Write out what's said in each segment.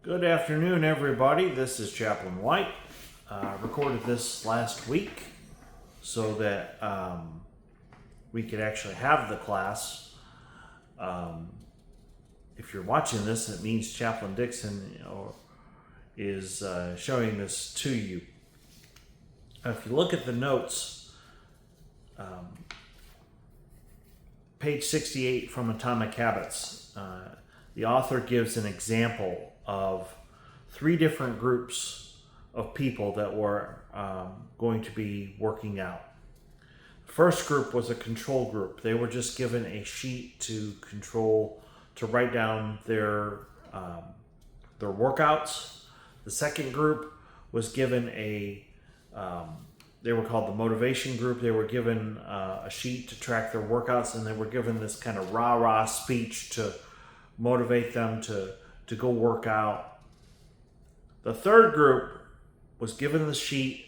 Good afternoon, everybody. This is Chaplain White. Recorded this last week so that we could actually have the class. If you're watching this, it means Chaplain Dixon is showing this to you. If you look at the notes, page 68 from Atomic Habits, the author gives an example of 3 different groups of people that were going to be working out. The first group was a control group. They were just given a sheet to write down their workouts. The second group was given they were called the motivation group. They were given a sheet to track their workouts, and they were given this kind of rah-rah speech to motivate them to go work out. The third group was given the sheet,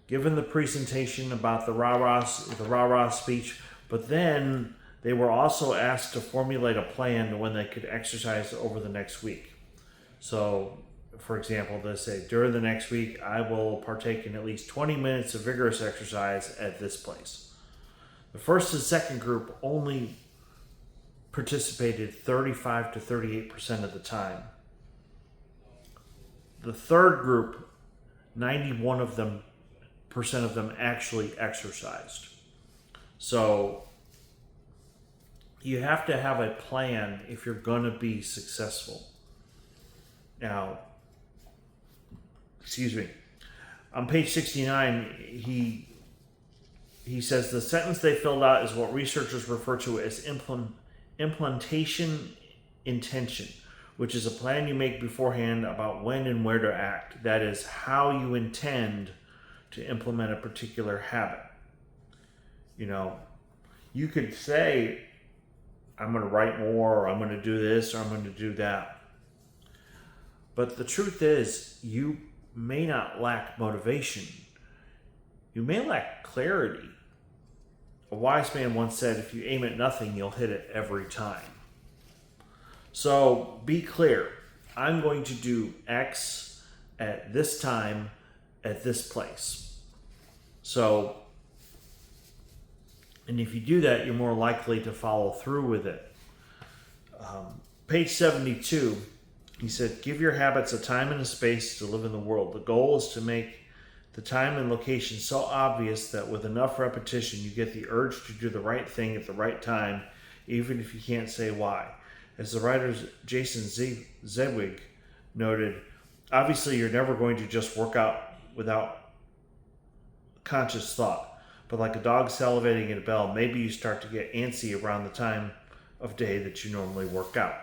given the presentation about the rah-rah speech, but then they were also asked to formulate a plan to when they could exercise over the next week. So, for example, they say, during the next week, I will partake in at least 20 minutes of vigorous exercise at this place. The first and second group only participated 35 to 38% of the time. The third group, 91% of them actually exercised. So you have to have a plan if you're going to be successful. Now, on page 69, he says the sentence they filled out is what researchers refer to as implementation intention, which is a plan you make beforehand about when and where to act. That is how you intend to implement a particular habit. You could say, I'm going to write more, or I'm going to do this, or I'm going to do that. But the truth is, you may not lack motivation. You may lack clarity. A wise man once said, if you aim at nothing, you'll hit it every time. So be clear. I'm going to do X at this time at this place. And if you do that, you're more likely to follow through with it. Page 72, he said, give your habits a time and a space to live in the world. The goal is to make the time and location so obvious that with enough repetition, you get the urge to do the right thing at the right time, even if you can't say why. As the writer Jason Zedwig noted, obviously you're never going to just work out without conscious thought. But like a dog salivating at a bell, maybe you start to get antsy around the time of day that you normally work out.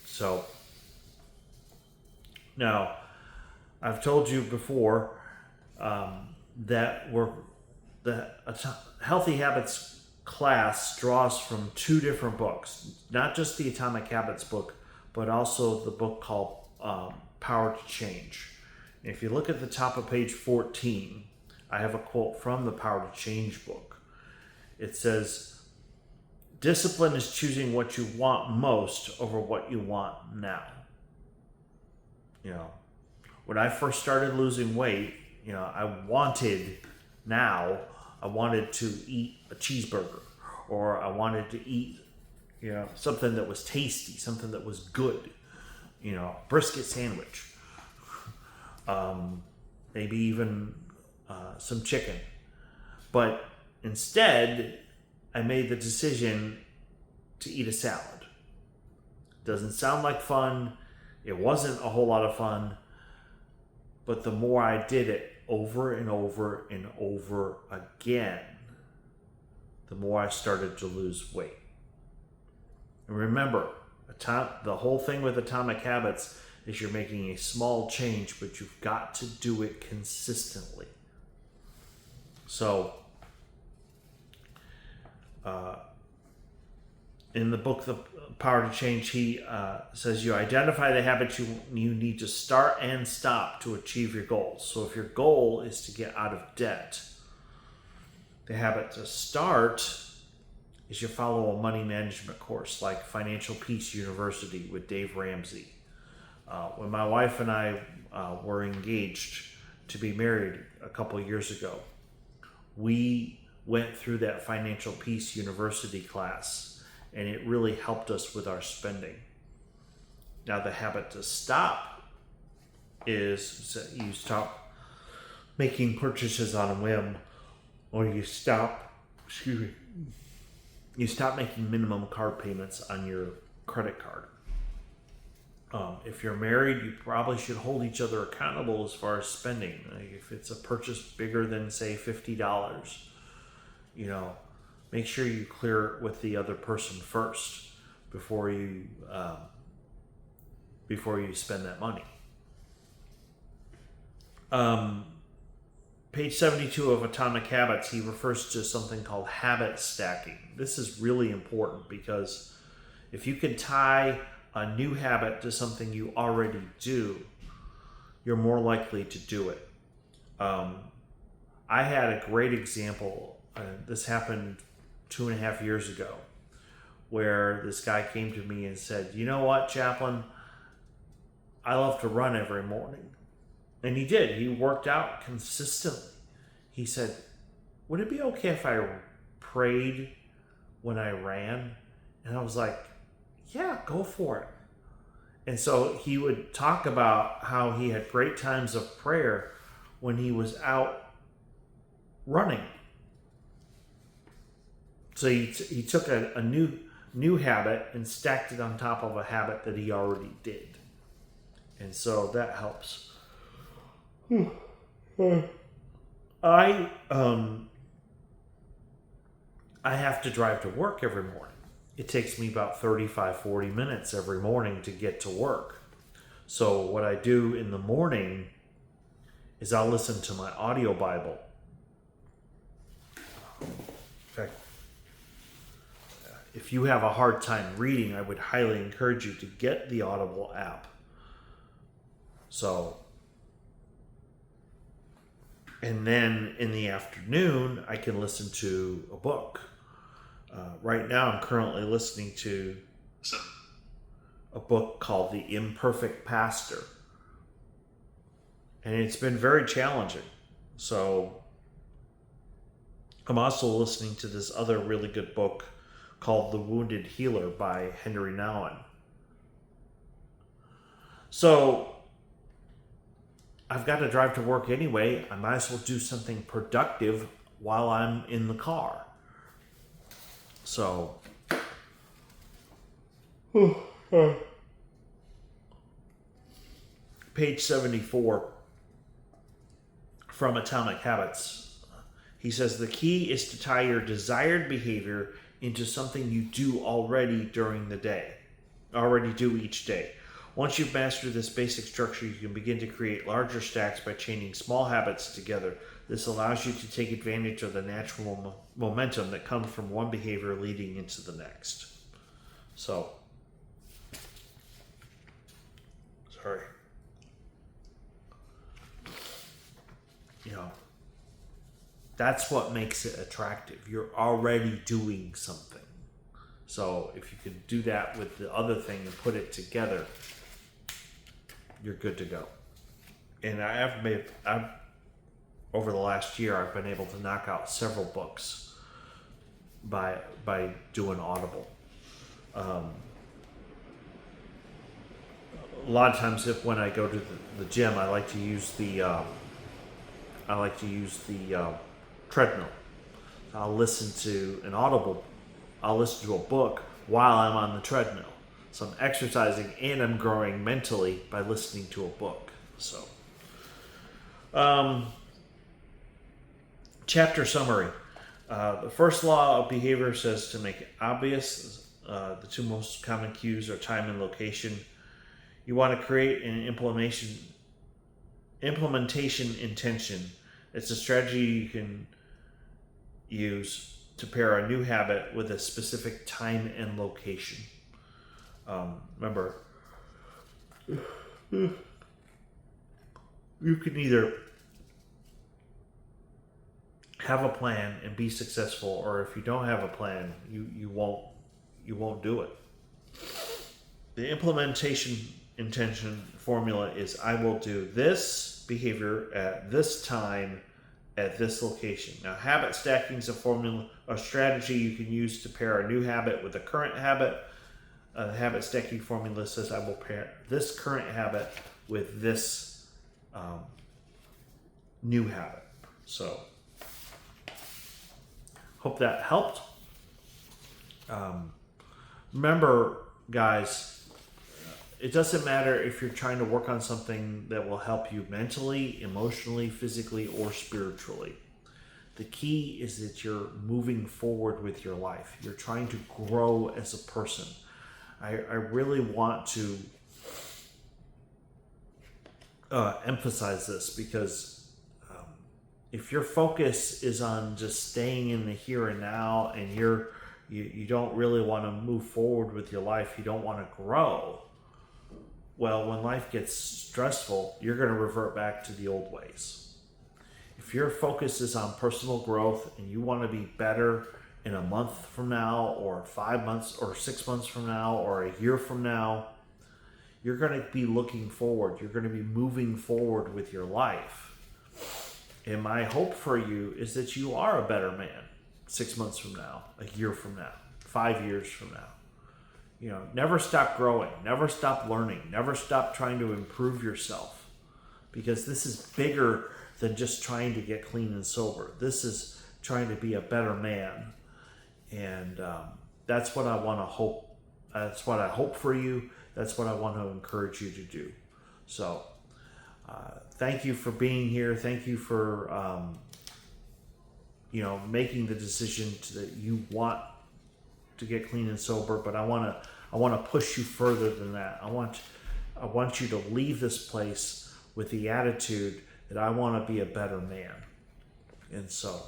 So, now, I've told you before that the Healthy Habits class draws from 2 different books, not just the Atomic Habits book, but also the book called Power to Change. And if you look at the top of page 14, I have a quote from the Power to Change book. It says, discipline is choosing what you want most over what you want now. When I first started losing weight, I wanted to eat a cheeseburger, or I wanted to eat, something that was tasty, something that was good, brisket sandwich, maybe even some chicken. But instead, I made the decision to eat a salad. Doesn't sound like fun. It wasn't a whole lot of fun. But the more I did it over and over and over again, the more I started to lose weight. And remember, the whole thing with Atomic Habits is you're making a small change, but you've got to do it consistently. So, in the book, The Power to Change, he says you identify the habits you need to start and stop to achieve your goals. So if your goal is to get out of debt, the habit to start is you follow a money management course like Financial Peace University with Dave Ramsey. When my wife and I were engaged to be married a couple years ago, we went through that Financial Peace University class, and it really helped us with our spending. Now, the habit to stop is you stop making purchases on a whim, or you stop making minimum card payments on your credit card. If you're married, you probably should hold each other accountable as far as spending. Like if it's a purchase bigger than, say, $50, make sure you clear it with the other person first before you spend that money. Page 72 of Atomic Habits, he refers to something called habit stacking. This is really important because if you can tie a new habit to something you already do, you're more likely to do it. I had a great example. This happened 2.5 years ago, where this guy came to me and said, "You know what, Chaplain? I love to run every morning." And he did. He worked out consistently. He said, "Would it be okay if I prayed when I ran?" And I was like, "Yeah, go for it." And so he would talk about how he had great times of prayer when he was out running. So he took a new habit and stacked it on top of a habit that he already did. And so that helps. I have to drive to work every morning. It takes me about 35-40 minutes every morning to get to work. So what I do in the morning is I'll listen to my audio Bible. In fact, if you have a hard time reading, I would highly encourage you to get the Audible app. And then in the afternoon, I can listen to a book. Right now, I'm currently listening to a book called The Imperfect Pastor. And it's been very challenging. So I'm also listening to this other really good book called The Wounded Healer by Henry Nouwen. So I've got to drive to work anyway. I might as well do something productive while I'm in the car. So, page 74 from Atomic Habits. He says the key is to tie your desired behavior into something you do already during the day, already do each day. Once you've mastered this basic structure, you can begin to create larger stacks by chaining small habits together. This allows you to take advantage of the natural momentum that comes from one behavior leading into the next. So, that's what makes it attractive. You're already doing something. So if you can do that with the other thing and put it together, you're good to go. And over the last year, I've been able to knock out several books by doing Audible. A lot of times, when I go to the gym, I like to use the treadmill. I'll listen to a book while I'm on the treadmill. So I'm exercising and I'm growing mentally by listening to a book. So, chapter summary. The first law of behavior says to make it obvious. The two most common cues are time and location. You want to create an implementation intention. It's a strategy you can use to pair a new habit with a specific time and location. Remember, you can either have a plan and be successful, or if you don't have a plan, you won't do it. The implementation intention formula is I will do this behavior at this time at this location. Now, habit stacking is a formula, a strategy you can use to pair a new habit with a current habit. The habit stacking formula says I will pair this current habit with this new habit. So, hope that helped. Remember, guys, it doesn't matter if you're trying to work on something that will help you mentally, emotionally, physically, or spiritually. The key is that you're moving forward with your life. You're trying to grow as a person. I really want to emphasize this because if your focus is on just staying in the here and now, and you don't really want to move forward with your life, you don't want to grow, well, when life gets stressful, you're going to revert back to the old ways. If your focus is on personal growth and you want to be better in a month from now, or 5 months, or 6 months from now, or a year from now, you're going to be looking forward. You're going to be moving forward with your life. And my hope for you is that you are a better man 6 months from now, a year from now, 5 years from now. You know, never stop growing, never stop learning, never stop trying to improve yourself, because this is bigger than just trying to get clean and sober. This is trying to be a better man. And that's what I want to hope. That's what I hope for you. That's what I want to encourage you to do. So, thank you for being here. Thank you for, making the decision that you want to get clean and sober. But I want to push you further than that. I want you to leave this place with the attitude that I want to be a better man. And so,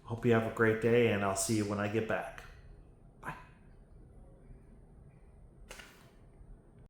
hope you have a great day, and I'll see you when I get back.